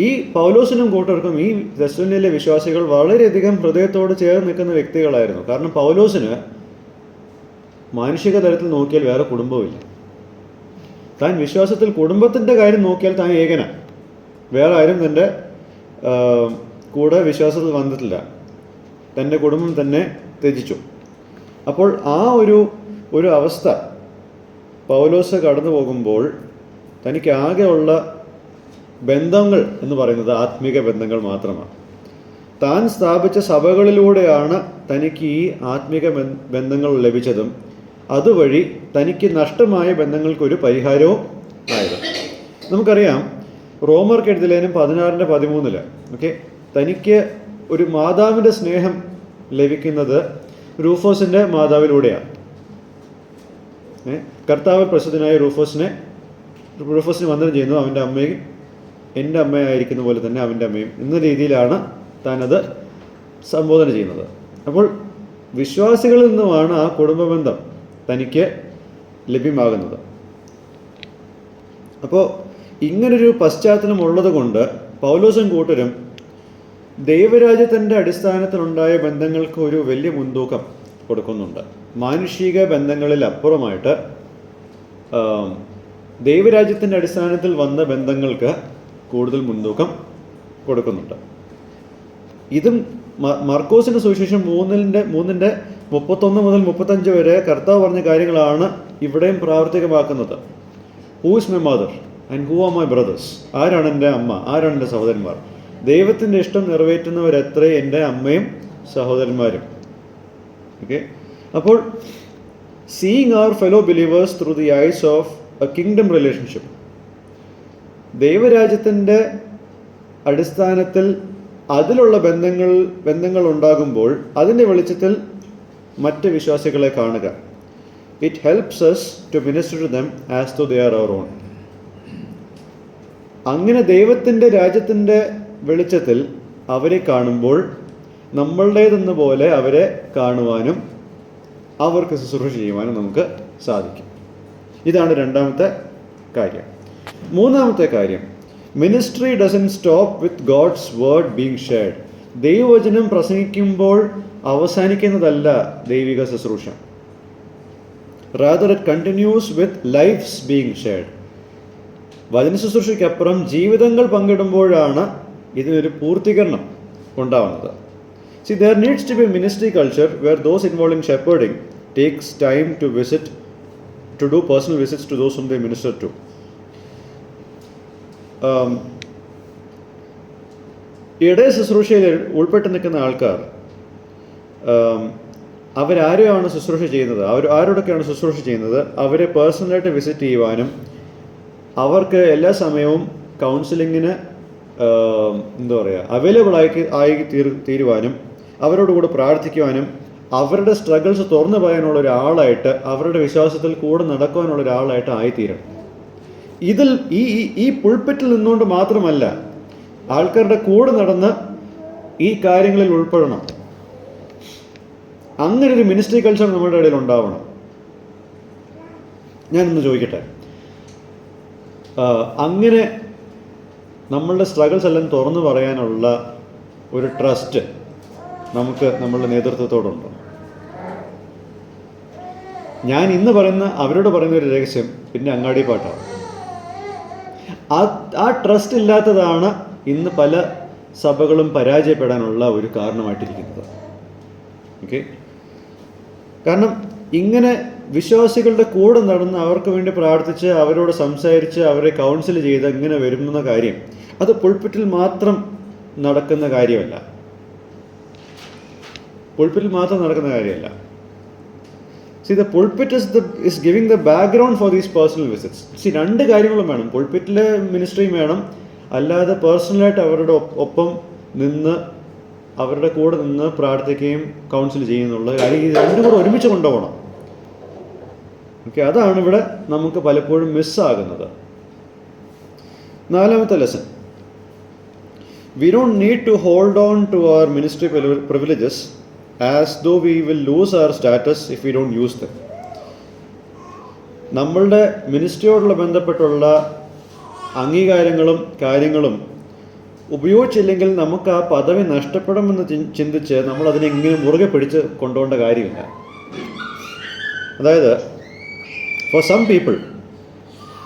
ഈ പൗലോസിനും കൂട്ടർക്കും ഈ തെസ്സലോനിക്കയിലെ വിശ്വാസികൾ വളരെയധികം ഹൃദയത്തോട് ചേർന്ന് നിൽക്കുന്ന വ്യക്തികളായിരുന്നു. കാരണം പൗലോസിന് മാനുഷിക തലത്തിൽ നോക്കിയാൽ വേറെ കുടുംബമില്ല. താൻ വിശ്വാസത്തിൽ കുടുംബത്തിൻ്റെ കാര്യം നോക്കിയാൽ താൻ ഏകനാണ്. വേറെ ആരും തൻ്റെ കൂടെ വിശ്വാസത്തിൽ വന്നിട്ടില്ല. തൻ്റെ കുടുംബം തന്നെ ത്യജിച്ചു. അപ്പോൾ ആ ഒരു അവസ്ഥ പൗലോസ് കടന്നു പോകുമ്പോൾ തനിക്ക് ആകെയുള്ള ബന്ധങ്ങൾ എന്ന് പറയുന്നത് ആത്മീക ബന്ധങ്ങൾ മാത്രമാണ്. താൻ സ്ഥാപിച്ച സഭകളിലൂടെയാണ് തനിക്ക് ഈ ആത്മിക ബന്ധങ്ങൾ ലഭിച്ചതും അതുവഴി തനിക്ക് നഷ്ടമായ ബന്ധങ്ങൾക്കൊരു പരിഹാരവും ആയത്. നമുക്കറിയാം, റോമർക്ക് എഴുതിയ ലേഖനം 16:13 ഓക്കെ, തനിക്ക് ഒരു മാതാവിൻ്റെ സ്നേഹം ലഭിക്കുന്നത് റൂഫോസിൻ്റെ മാതാവിലൂടെയാണ്. കർത്താവ് പ്രസിദ്ധനായ റൂഫോസിന് വന്ദനം ചെയ്യുന്നു. അവൻ്റെ അമ്മയും എൻ്റെ അമ്മയായിരിക്കുന്ന പോലെ തന്നെ അവൻ്റെ അമ്മയും എന്ന രീതിയിലാണ് താനത് സംബോധന ചെയ്യുന്നത്. അപ്പോൾ വിശ്വാസികളിൽ നിന്നുമാണ് ആ കുടുംബബന്ധം തനിക്ക് ലഭ്യമാകുന്നത്. അപ്പോൾ ഇങ്ങനൊരു പശ്ചാത്തലം ഉള്ളത് കൊണ്ട് പൗലോസും കൂട്ടരും ദൈവരാജ്യത്തിൻ്റെ അടിസ്ഥാനത്തിലുണ്ടായ ബന്ധങ്ങൾക്ക് ഒരു വലിയ മുൻതൂക്കം കൊടുക്കുന്നുണ്ട്. മാനുഷിക ബന്ധങ്ങളിൽ അപ്പുറമായിട്ട് ദൈവരാജ്യത്തിൻ്റെ അടിസ്ഥാനത്തിൽ വന്ന ബന്ധങ്ങൾക്ക് കൂടുതൽ മുൻതൂക്കം കൊടുക്കുന്നുണ്ട്. ഇതും മർക്കോസിൻ്റെ സുവിശേഷം 3:31 മുതൽ 35 വരെ കർത്താവ് പറഞ്ഞ കാര്യങ്ങളാണ് ഇവിടെയും പ്രാവർത്തികമാക്കുന്നത്. Who is my mother and who are my brothers? ആരാണ് എൻ്റെ അമ്മ, ആരാണ് എൻ്റെ സഹോദരന്മാർ? ദൈവത്തിൻ്റെ ഇഷ്ടം നിറവേറ്റുന്നവരെത്രേ എൻ്റെ അമ്മയും സഹോദരന്മാരും. ഓക്കെ, അപ്പോൾ seeing our fellow believers through the eyes of a kingdom relationship, ദൈവരാജ്യത്തിൻ്റെ അടിസ്ഥാനത്തിൽ അതിലുള്ള ബന്ധങ്ങൾ ഉണ്ടാകുമ്പോൾ അതിൻ്റെ വെളിച്ചത്തിൽ മറ്റ് വിശ്വാസികളെ കാണുക. It helps us to minister to them as though they are our own. അങ്ങനെ ദൈവത്തിൻ്റെ രാജ്യത്തിൻ്റെ വെളിച്ചത്തിൽ അവരെ കാണുമ്പോൾ നമ്മളുടേതെന്ന പോലെ അവരെ കാണുവാനും അവർക്ക് ശുശ്രൂഷ ചെയ്യുവാനും നമുക്ക് സാധിക്കും. ഇതാണ് രണ്ടാമത്തെ കാര്യം. മൂന്നാമത്തെ കാര്യം, ministry doesn't stop with God's word being shared. ദൈവവചനം പ്രസംഗിക്കുമ്പോൾ അവസാനിക്കുന്നതല്ല ദൈവിക ശുശ്രൂഷ. Rather it continues with lives being shared. വചന ശുശ്രൂഷയ്ക്കപ്പുറം ജീവിതങ്ങൾ പങ്കിടുമ്പോഴാണ് ഇതിനൊരു പൂർത്തീകരണം ഉണ്ടാവുന്നത്. See, there needs to be a ministry culture where those involved in shepherding takes time to do personal visits to those whom they minister to. ഇടയ ശുശ്രൂഷയിൽ ഉൾപ്പെട്ട് നിൽക്കുന്ന ആൾക്കാർ അവരാരെയാണ് ശുശ്രൂഷ ചെയ്യുന്നത്, ആരോടൊക്കെയാണ് ശുശ്രൂഷ ചെയ്യുന്നത്, അവരെ പേഴ്സണലായിട്ട് വിസിറ്റ് ചെയ്യുവാനും അവർക്ക് എല്ലാ സമയവും കൗൺസിലിങ്ങിന് അവൈലബിൾ ആയി തീരുവാനും അവരോടുകൂടെ പ്രാർത്ഥിക്കുവാനും അവരുടെ സ്ട്രഗിൾസ് തുറന്നു പറയാനുള്ള ഒരാളായിട്ട് അവരുടെ വിശ്വാസത്തിൽ കൂടെ നടക്കുവാനുള്ള ഒരാളായിട്ട് ആയിത്തീരണം. ഇതിൽ ഈ പുൾപ്പിറ്റിൽ നിന്നുകൊണ്ട് മാത്രമല്ല, ആൾക്കാരുടെ കൂടെ നടന്ന് ഈ കാര്യങ്ങളിൽ ഉൾപ്പെടണം. അങ്ങനെ ഒരു മിനിസ്ട്രി കൾച്ചർ നമ്മുടെ ഇടയിൽ ഉണ്ടാവണം. ഞാനൊന്ന് ചോദിക്കട്ടെ, അങ്ങനെ നമ്മളുടെ സ്ട്രഗിൾസ് എല്ലാം തുറന്നു പറയാനുള്ള ഒരു ട്രസ്റ്റ് നമുക്ക് നമ്മളുടെ നേതൃത്വത്തോടുണ്ടോ? ഞാൻ ഇന്ന് അവരോട് പറയുന്ന ഒരു രഹസ്യം പിന്നെ അങ്ങാടി പാട്ടാണ്. ആ ട്രസ്റ്റ് ഇല്ലാത്തതാണ് ഇന്ന് പല സഭകളും പരാജയപ്പെടാനുള്ള ഒരു കാരണമായിട്ടിരിക്കുന്നത്. ഓക്കെ, കാരണം ഇങ്ങനെ വിശ്വാസികളുടെ കൂടെ നടന്ന് അവർക്ക് വേണ്ടി പ്രാർത്ഥിച്ച് അവരോട് സംസാരിച്ച് അവരെ കൗൺസിൽ ചെയ്ത് ഇങ്ങനെ വരുന്ന കാര്യം അത് പുൾപിറ്റിൽ മാത്രം നടക്കുന്ന കാര്യമല്ല. പുൾപിറ്റിൽ മാത്രം നടക്കുന്ന കാര്യമല്ല. See, the pulpit is giving the background for these personal visits. See, രണ്ട് കാര്യങ്ങളും വേണം. പുൾപിറ്റിലെ മിനിസ്ട്രിയും വേണം, അല്ലാതെ പേഴ്സണലായിട്ട് അവരുടെ ഒപ്പം നിന്ന് അവരുടെ കൂടെ നിന്ന് പ്രാർത്ഥിക്കുകയും കൗൺസിൽ ചെയ്യുന്നുള്ള കാര്യം ഇത് രണ്ടും കൂടെ ഒരുമിച്ച് കൊണ്ടുപോകണം. ഓക്കെ, അതാണ് ഇവിടെ നമുക്ക് പലപ്പോഴും മിസ്സാകുന്നത്. നാലാമത്തെ lesson, we don't need to hold on to our ministry privileges as though we will lose our status if we don't use them. നമ്മളുടെ മിനിസ്ട്രിയോടുള്ള ബന്ധപ്പെട്ടുള്ള അംഗീകാരങ്ങളും കാര്യങ്ങളും ഉപയോഗിച്ചില്ലെങ്കിൽ നമുക്ക് ആ പദവി നഷ്ടപ്പെടുമെന്ന് ചിന്തിച്ച് നമ്മൾ അതിനെ ഇങ്ങനെ മുറുകെ പിടിച്ച് കൊണ്ടുപോകേണ്ട കാര്യമില്ല. അതായത് for some people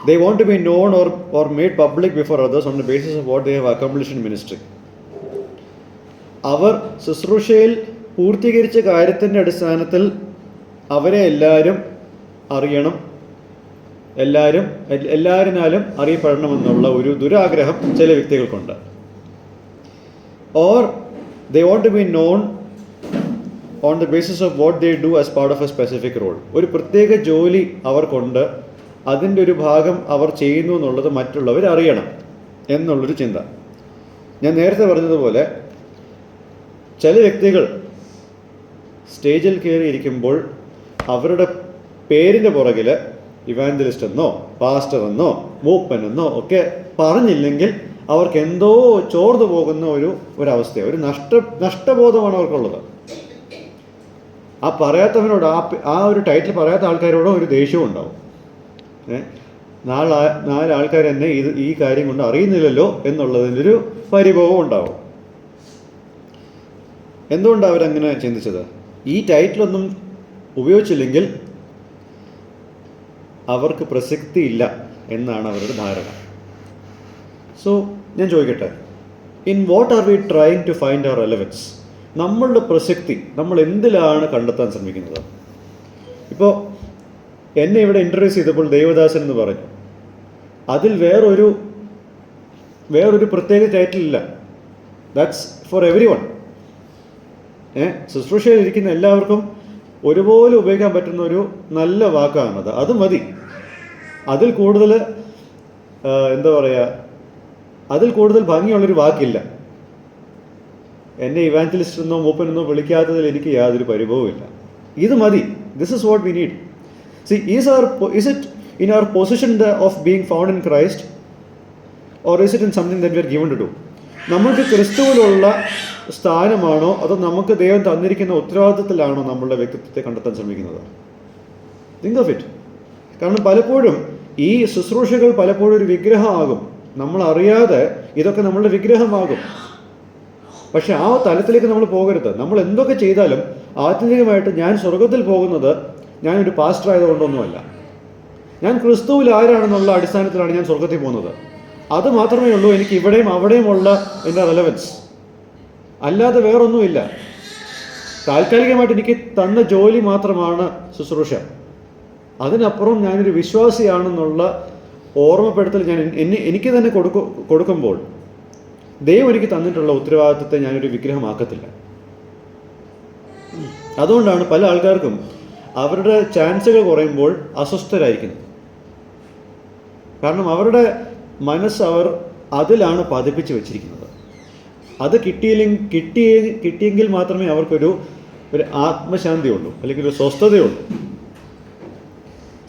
they want to be known or made public before others on the basis of what they have accomplished in ministry. അവർ ശുശ്രൂഷയിൽ പൂർത്തീകരിച്ച കാര്യത്തിൻ്റെ അടിസ്ഥാനത്തിൽ അവരെ എല്ലാവരും അറിയണം, എല്ലാവരിനാലും അറിയപ്പെടണമെന്നുള്ള ഒരു ദുരാഗ്രഹം ചില വ്യക്തികൾക്കുണ്ട്. Or They want to be known on the basis of what they do as part of a specific role. ഒരു പ്രത്യേക ജോലി അവർക്കുണ്ട്, അതിൻ്റെ ഒരു ഭാഗം അവർ ചെയ്യുന്നു എന്നുള്ളത് മറ്റുള്ളവർ അറിയണം എന്നുള്ളൊരു ചിന്ത. ഞാൻ നേരത്തെ പറഞ്ഞതുപോലെ ചില വ്യക്തികൾ സ്റ്റേജിൽ കയറിയിരിക്കുമ്പോൾ അവരുടെ പേരിൻ്റെ പുറകിൽ ഇവാഞ്ചലിസ്റ്റ് എന്നോ പാസ്റ്റർ എന്നോ മൂപ്പൻ എന്നോ ഒക്കെ പറഞ്ഞില്ലെങ്കിൽ അവർക്ക് എന്തോ ചോർന്നു പോകുന്ന ഒരവസ്ഥ, ഒരു നഷ്ടബോധമാണ് അവർക്കുള്ളത്. ആ പറയാത്തവനോട്, ആ ഒരു ടൈറ്റിൽ പറയാത്ത ആൾക്കാരോട് ഒരു ദേഷ്യവും ഉണ്ടാവും. നാല് ആൾക്കാർ എന്നെ ഈ കാര്യം കൊണ്ട് അറിയുന്നില്ലല്ലോ എന്നുള്ളതിൻ്റെ ഒരു പരിഭവം ഉണ്ടാവും. എന്തുകൊണ്ടാണ് അവരങ്ങനെ ചിന്തിച്ചത്? ഈ ടൈറ്റിലൊന്നും ഉപയോഗിച്ചില്ലെങ്കിൽ അവർക്ക് പ്രസക്തിയില്ല എന്നാണ് അവരുടെ ധാരണ. സോ ഞാൻ ചോദിക്കട്ടെ, in what are we trying to find our relevance? നമ്മളുടെ പ്രസക്തി നമ്മൾ എന്തിലാണ് കണ്ടെത്താൻ ശ്രമിക്കുന്നത്? ഇപ്പോൾ എന്നെ ഇവിടെ ഇൻട്രൊഡ്യൂസ് ചെയ്തപ്പോൾ ദേവദാസൻ എന്ന് പറഞ്ഞു, അതിൽ വേറൊരു പ്രത്യേക ടൈറ്റിൽ ഇല്ല. That's for every one. ശുശ്രൂഷയിൽ ഇരിക്കുന്ന എല്ലാവർക്കും ഒരുപോലെ ഉപയോഗിക്കാൻ പറ്റുന്ന ഒരു നല്ല വാക്കാണത്. അത് മതി. അതിൽ കൂടുതൽ അതിൽ കൂടുതൽ ഭംഗിയുള്ളൊരു വാക്കില്ല. എന്നെ ഇവാഞ്ചലിസ്റ്റ് എന്നോ മൂപ്പനെന്നോ വിളിക്കാത്തതിൽ എനിക്ക് യാതൊരു പരിഭവമില്ല. ഇത് മതി. This is what we need. C, is it in our position of being found in Christ, or is it in something that we are given to do? നമുക്ക് ക്രിസ്തുവിലുള്ള സ്ഥാനമാണോ അതോ നമുക്ക് ദൈവം തന്നിരിക്കുന്ന ഉത്തരവാദിത്തത്തിലാണോ നമ്മളുടെ വ്യക്തിത്വത്തെ കണ്ടെത്താൻ ശ്രമിക്കുന്നത്? Think of it. കാരണം പലപ്പോഴും ഈ ശുശ്രൂഷകൾ പലപ്പോഴും ഒരു വിഗ്രഹമാകും. നമ്മൾ അറിയാതെ ഇതൊക്കെ നമ്മളുടെ വിഗ്രഹമാകും. പക്ഷെ ആ തലത്തിലേക്ക് നമ്മൾ പോകരുത്. നമ്മൾ എന്തൊക്കെ ചെയ്താലും ആത്യന്തികമായിട്ട് ഞാൻ സ്വർഗത്തിൽ പോകുന്നത് ഞാനൊരു പാസ്റ്റർ ആയതുകൊണ്ടൊന്നുമല്ല, ഞാൻ ക്രിസ്തുവിൽ ആരാണെന്നുള്ള അടിസ്ഥാനത്തിലാണ് ഞാൻ സ്വർഗത്തിൽ പോകുന്നത്. അത് മാത്രമേ ഉള്ളൂ എനിക്ക് ഇവിടെയും അവിടെയുമുള്ള എൻ്റെ റെലവൻസ്. അല്ലാതെ വേറൊന്നുമില്ല. താൽക്കാലികമായിട്ട് എനിക്ക് തന്ന ജോലി മാത്രമാണ് ശുശ്രൂഷ. അതിനപ്പുറം ഞാനൊരു വിശ്വാസിയാണെന്നുള്ള ഓർമ്മപ്പെടുത്തൽ എനിക്ക് തന്നെ കൊടുക്കുമ്പോൾ ദൈവം എനിക്ക് തന്നിട്ടുള്ള ഉത്തരവാദിത്വത്തെ ഞാനൊരു വിഗ്രഹമാക്കത്തില്ല. അതുകൊണ്ടാണ് പല ആൾക്കാർക്കും അവരുടെ ചാൻസുകൾ കുറയുമ്പോൾ അസ്വസ്ഥരായിരിക്കുന്നത്. കാരണം അവരുടെ മനസ്സ് അതിലാണ് പതിപ്പിച്ച് വെച്ചിരിക്കുന്നത്. അത് കിട്ടിയെങ്കിൽ മാത്രമേ അവർക്കൊരു ആത്മശാന്തിയുള്ളൂ, അല്ലെങ്കിൽ ഒരു സ്വസ്ഥതയുള്ളൂ.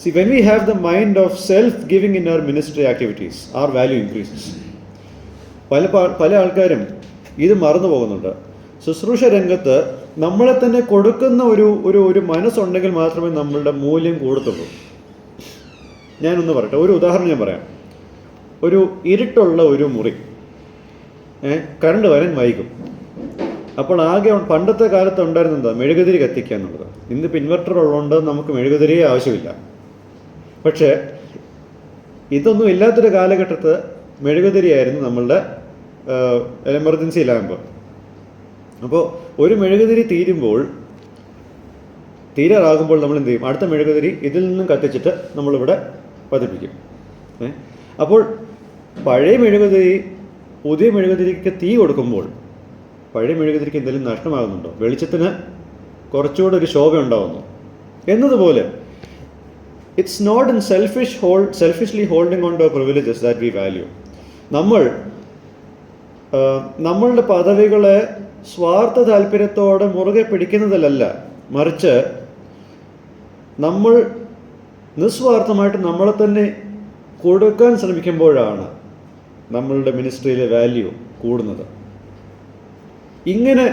See, when we have the mind of self-giving in our ministry activities, our value increases. പല ആൾക്കാരും ഇത് മറന്നു പോകുന്നുണ്ട്. ശുശ്രൂഷ രംഗത്ത് നമ്മളെ തന്നെ കൊടുക്കുന്ന ഒരു മനസ്സുണ്ടെങ്കിൽ മാത്രമേ നമ്മളുടെ മൂല്യം കൂടത്തുള്ളൂ. ഞാനൊന്ന് പറയട്ടെ, ഒരു ഉദാഹരണം ഞാൻ പറയാം. ഒരു ഇരുട്ടുള്ള ഒരു മുറി, കറണ്ട് വരാൻ വൈകും. അപ്പോൾ ആകെ പണ്ടത്തെ കാലത്ത് ഉണ്ടായിരുന്നത് മെഴുകുതിരി കത്തിക്കുക എന്നുള്ളത്. ഇന്നിപ്പോൾ ഇൻവെർട്ടർ ഉള്ളതുകൊണ്ട് നമുക്ക് മെഴുകുതിരിയേ ആവശ്യമില്ല. പക്ഷേ ഇതൊന്നും ഇല്ലാത്തൊരു കാലഘട്ടത്ത് മെഴുകുതിരിയായിരുന്നു നമ്മളുടെ എമർജൻസി ലാമ്പ്. അപ്പോൾ ഒരു മെഴുകുതിരി തീരാറാകുമ്പോൾ നമ്മൾ എന്ത് ചെയ്യും? അടുത്ത മെഴുകുതിരി ഇതിൽ നിന്നും കത്തിച്ചിട്ട് നമ്മളിവിടെ പതിപ്പിക്കും. അപ്പോൾ പഴയ മെഴുകുതിരി പുതിയ മെഴുകുതിരിക്ക് തീ കൊടുക്കുമ്പോൾ പഴയ മെഴുകുതിരിക്ക് എന്തെങ്കിലും നഷ്ടമാകുന്നുണ്ടോ? വെളിച്ചത്തിന് കുറച്ചുകൂടെ ഒരു ശോഭ ഉണ്ടാകുന്നു എന്നതുപോലെ it's not in selfishly holding on to privileges that we value. നമ്മളുടെ പദവികളെ സ്വാർത്ഥ താല്പര്യത്തോടെ മുറുകെ പിടിക്കുന്നതിലല്ല, മറിച്ച് നമ്മൾ നിസ്വാർത്ഥമായിട്ട് നമ്മളെ തന്നെ കൊടുക്കാൻ ശ്രമിക്കുമ്പോഴാണ് നമ്മളുടെ മിനിസ്ട്രിയിലെ വാല്യൂ കൂടുന്നത്. ഇങ്ങനെ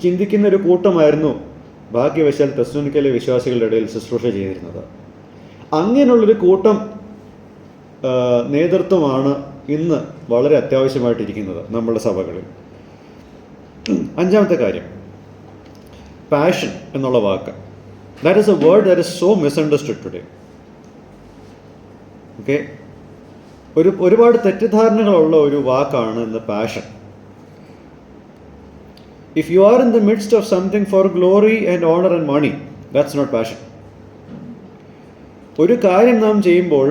ചിന്തിക്കുന്ന ഒരു കൂട്ടമായിരുന്നു ഭാഗ്യവശാൽ തെസ്സലോനിക്കയിലെ വിശ്വാസികളുടെ ഇടയിൽ ശുശ്രൂഷ ചെയ്തിരുന്നത്. അങ്ങനെയുള്ളൊരു കൂട്ടം നേതൃത്വമാണ് ഇന്ന് വളരെ അത്യാവശ്യമായിട്ടിരിക്കുന്നത് നമ്മളുടെ സഭകളിൽ. അഞ്ചാമത്തെ കാര്യം, പാഷൻ എന്നുള്ള വാക്ക്. That is a word that is so misunderstood today. Okay, ഒരുപാട് തെറ്റിദ്ധാരണകളുള്ള ഒരു വാക്കാണ് ഇന്ന് passion. If you are in the midst of something for glory and honor and money, that's not passion. ഒരു കാര്യം നാം ചെയ്യുമ്പോൾ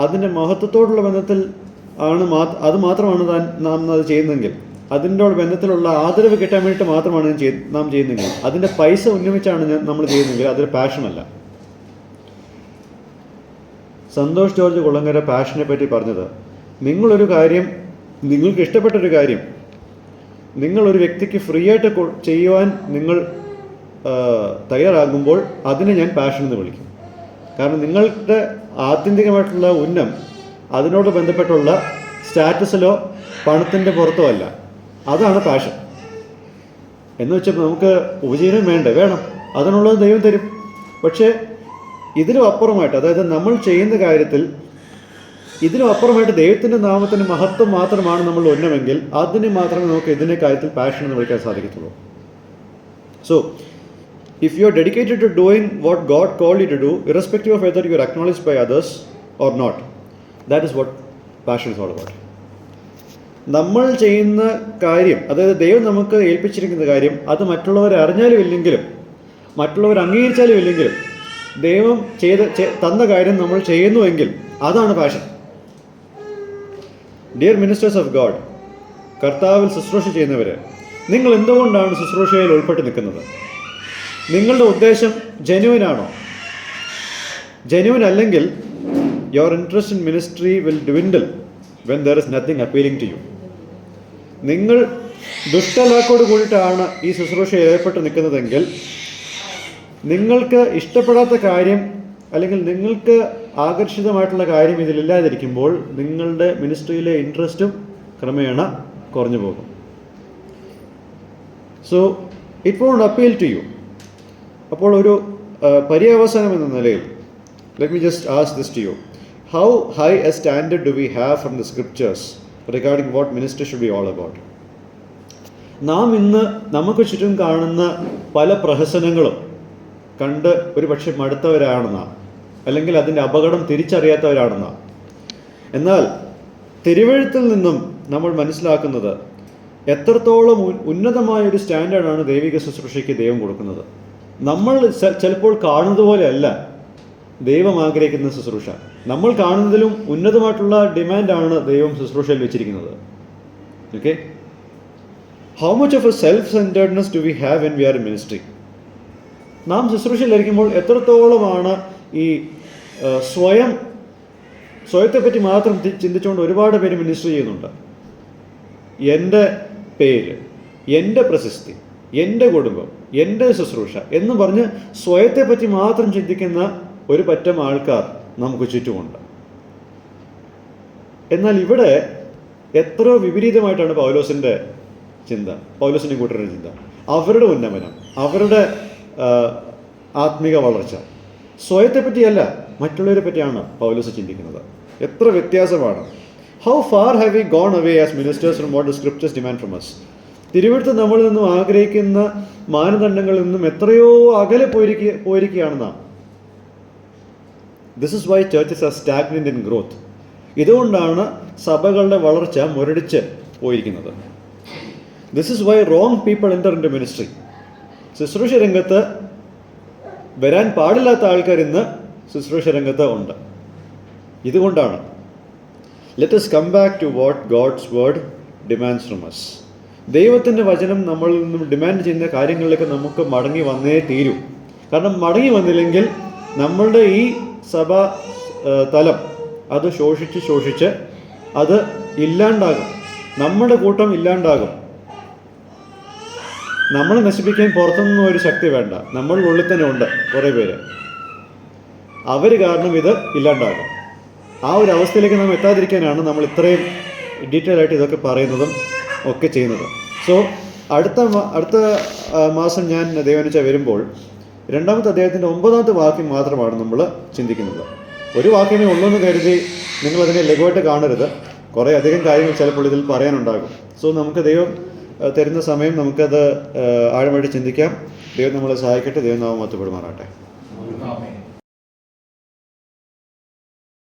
അതിൻ്റെ മഹത്വത്തോടുള്ള ബന്ധത്തിൽ അത് മാത്രമാണ് നാം അത് ചെയ്യുന്നതെങ്കിൽ അതിൻ്റെ ബന്ധത്തിലുള്ള ആദരവ് കിട്ടാൻ വേണ്ടിയിട്ട് മാത്രമാണ് നാം ചെയ്യുന്നതെങ്കിൽ, അതിൻ്റെ പൈസ ഉന്നമിച്ചാണ് നമ്മൾ ചെയ്യുന്നതെങ്കിൽ അതൊരു പാഷനല്ല. സന്തോഷ് ജോർജ് കുളങ്ങര പാഷനെ പറ്റി പറഞ്ഞത്, നിങ്ങളൊരു കാര്യം, നിങ്ങൾക്ക് ഇഷ്ടപ്പെട്ടൊരു കാര്യം നിങ്ങളൊരു വ്യക്തിക്ക് ഫ്രീ ആയിട്ട് ചെയ്യുവാൻ നിങ്ങൾ തയ്യാറാകുമ്പോൾ അതിനെ ഞാൻ പാഷൻ എന്ന് വിളിക്കും. കാരണം നിങ്ങളുടെ ആത്യന്തികമായിട്ടുള്ള ഉന്നം അതിനോട് ബന്ധപ്പെട്ടുള്ള സ്റ്റാറ്റസിലോ പണത്തിൻ്റെ പുറത്തോ അല്ല. അതാണ് പാഷൻ. എന്ന് വെച്ചാൽ നമുക്ക് ഉപജീവനം വേണം, അതിനുള്ളത് ദൈവം തരും. പക്ഷേ ഇതിലും അപ്പുറമായിട്ട്, അതായത് നമ്മൾ ചെയ്യുന്ന കാര്യത്തിൽ ഇതിലും അപ്പുറമായിട്ട് ദൈവത്തിൻ്റെ നാമത്തിന് മഹത്വം മാത്രമാണ് നമ്മൾ ഉന്നമെങ്കിൽ അതിന് മാത്രമേ നമുക്ക് ഇതിൻ്റെ കാര്യത്തിൽ പാഷൻ എന്ന് വിളിക്കാൻ സാധിക്കത്തുള്ളൂ. So if you are dedicated to doing what God called you to do, irrespective of whether you are acknowledged by others or not, that is what passion is all about. നമ്മൾ ചെയ്യുന്ന കാര്യം, അതായത് ദൈവം നമുക്ക് ഏൽപ്പിച്ചിരിക്കുന്ന കാര്യം, അത് മറ്റുള്ളവർ അറിഞ്ഞാലും ഇല്ലെങ്കിലും മറ്റുള്ളവർ അംഗീകരിച്ചാലും ഇല്ലെങ്കിലും ദൈവം തന്ന കാര്യം നമ്മൾ ചെയ്യുന്നുവെങ്കിൽ അതാണ് passion. Dear ministers of God, കർത്താവിൽ ശുശ്രൂഷ ചെയ്യുന്നവർ, നിങ്ങൾ എന്തുകൊണ്ടാണ് ശുശ്രൂഷയിൽ ഉൾപ്പെട്ട് നിൽക്കുന്നത്? നിങ്ങളുടെ ഉദ്ദേശം ജെന്യുവൻ ആണോ? ജെന്യുവൻ അല്ലെങ്കിൽ your interest in ministry will dwindle when there is nothing appealing to you. നിങ്ങൾ ദുഷ്ടലാക്കോട് കൂടിയിട്ടാണ് ഈ ശുശ്രൂഷയിൽ ഏർപ്പെട്ട് നിൽക്കുന്നതെങ്കിൽ, നിങ്ങൾക്ക് ഇഷ്ടപ്പെടാത്ത കാര്യം അല്ലെങ്കിൽ നിങ്ങൾക്ക് ആകർഷിതമായിട്ടുള്ള കാര്യം ഇതിലില്ലാതിരിക്കുമ്പോൾ നിങ്ങളുടെ മിനിസ്ട്രിയിലെ ഇൻട്രസ്റ്റും ക്രമേണ കുറഞ്ഞു പോകും. So it won't appeal to you. അപ്പോൾ ഒരു പര്യവസാനം എന്ന നിലയിൽ, let me just ask this to you: how high a standard do we have from the scriptures regarding what ministry should be all about? നാം ഇന്ന് നമുക്ക് ചുറ്റും കാണുന്ന പല പ്രഹസനങ്ങളും കണ്ട് ഒരു പക്ഷെ മടുത്തവരാണെന്നാണ്, അല്ലെങ്കിൽ അതിൻ്റെ അപകടം തിരിച്ചറിയാത്തവരാണെന്നാണ്. എന്നാൽ തിരുവെഴുത്തിൽ നിന്നും നമ്മൾ മനസ്സിലാക്കുന്നത് എത്രത്തോളം ഉന്നതമായൊരു സ്റ്റാൻഡേർഡാണ് ദൈവിക ശുശ്രൂഷയ്ക്ക് ദൈവം കൊടുക്കുന്നത്. നമ്മൾ ചിലപ്പോൾ കാണുന്നത് പോലെയല്ല ദൈവം ആഗ്രഹിക്കുന്ന ശുശ്രൂഷ. നമ്മൾ കാണുന്നതിലും ഉന്നതമായിട്ടുള്ള ഡിമാൻഡാണ് ദൈവം ശുശ്രൂഷയിൽ വെച്ചിരിക്കുന്നത്. Okay, how much of A self centeredness do we have when we are in ministry? നാം ശുശ്രൂഷയിലിരിക്കുമ്പോൾ എത്രത്തോളമാണ് ഈ സ്വയത്തെപ്പറ്റി മാത്രം ചിന്തിച്ചുകൊണ്ട് ഒരുപാട് പേര് മിനിസ്ട്രി ചെയ്യുന്നുണ്ട്. എൻ്റെ പേര്, എൻ്റെ പ്രശസ്തി, എൻ്റെ കുടുംബം, എൻ്റെ ശുശ്രൂഷ എന്ന് പറഞ്ഞ് സ്വയത്തെപ്പറ്റി മാത്രം ചിന്തിക്കുന്ന ഒരു പറ്റം ആൾക്കാർ നമുക്ക് ചുറ്റുമുണ്ട്. എന്നാൽ ഇവിടെ എത്രയോ വിപരീതമായിട്ടാണ് പൗലോസിൻ്റെ ചിന്ത, പൗലോസിൻ്റെ കൂട്ടരുടെ ചിന്ത. അവരുടെ ഉന്നമനം, അവരുടെ ആത്മീക വളർച്ച സ്വയത്തെപ്പറ്റിയല്ല, മറ്റുള്ളവരെ പറ്റിയാണ് പൗലോസ് ചിന്തിക്കുന്നത്. എത്ര വ്യത്യാസമാണ്! How far have we gone away as ministers from what the scriptures demand from us? തിരുവെഴുത്ത് നമ്മളിൽ നിന്നും ആഗ്രഹിക്കുന്ന മാനദണ്ഡങ്ങളിൽ നിന്നും എത്രയോ അകലെ പോയിരിക്കുകയാണ് നാം. This is why churches are stagnant in growth. ഇതുകൊണ്ടാണ് സഭകളുടെ വളർച്ച മുരടിച്ച് പോയിരിക്കുന്നത്. This is why wrong people enter into ministry. ശുശ്രൂഷ രംഗത്ത് വരാൻ പാടില്ലാത്ത ആൾക്കാർ ഇന്ന് ശുശ്രൂഷ രംഗത്ത് ഉണ്ട്. ഇതുകൊണ്ടാണ്. Let us come back to what God's word demands from us. ദൈവത്തിൻ്റെ വചനം നമ്മളിൽ നിന്നും ഡിമാൻഡ് ചെയ്യുന്ന കാര്യങ്ങളിലേക്ക് നമുക്ക് മടങ്ങി വന്നേ തീരൂ. കാരണം മടങ്ങി വന്നില്ലെങ്കിൽ നമ്മളുടെ ഈ സഭാ തലം അത് ശോഷിച്ച് അത് ഇല്ലാണ്ടാകും. നമ്മുടെ കൂട്ടം ഇല്ലാണ്ടാകും. നമ്മളെ നശിപ്പിക്കാൻ പുറത്തുനിന്നും ഒരു ശക്തി വേണ്ട, നമ്മളുടെ ഉള്ളിൽ തന്നെ ഉണ്ട് കുറേ പേര്. അവർ കാരണം ഇത് ഇല്ലാണ്ടാകും. ആ ഒരു അവസ്ഥയിലേക്ക് നാം എത്താതിരിക്കാനാണ് നമ്മൾ ഇത്രയും ഡീറ്റെയിൽ ആയിട്ട് ഇതൊക്കെ പറയുന്നതും ഒക്കെ ചെയ്യുന്നത്. സോ അടുത്ത മാസം ഞാൻ ദൈവനിച്ച വരുമ്പോൾ 2-ാമത്തെ അധ്യായത്തിൻ്റെ 9-ാമത്തെ വാക്യം മാത്രമാണ് നമ്മൾ ചിന്തിക്കുന്നത്. ഒരു വാക്യമേ ഉള്ളൂ എന്ന് കരുതി നിങ്ങളതിനെ ലഘുവായിട്ട് കാണരുത്. കുറേ അധികം കാര്യങ്ങൾ ചിലപ്പോൾ ഇതിൽ പറയാനുണ്ടാകും. സോ നമുക്ക് ദൈവം തരുന്ന സമയം നമുക്കത് ആഴമായിട്ട് ചിന്തിക്കാം. ദൈവം നമ്മളെ സഹായിക്കട്ടെ. ദൈവം നാമം മഹത്വപ്പെടുമാറാട്ടെ.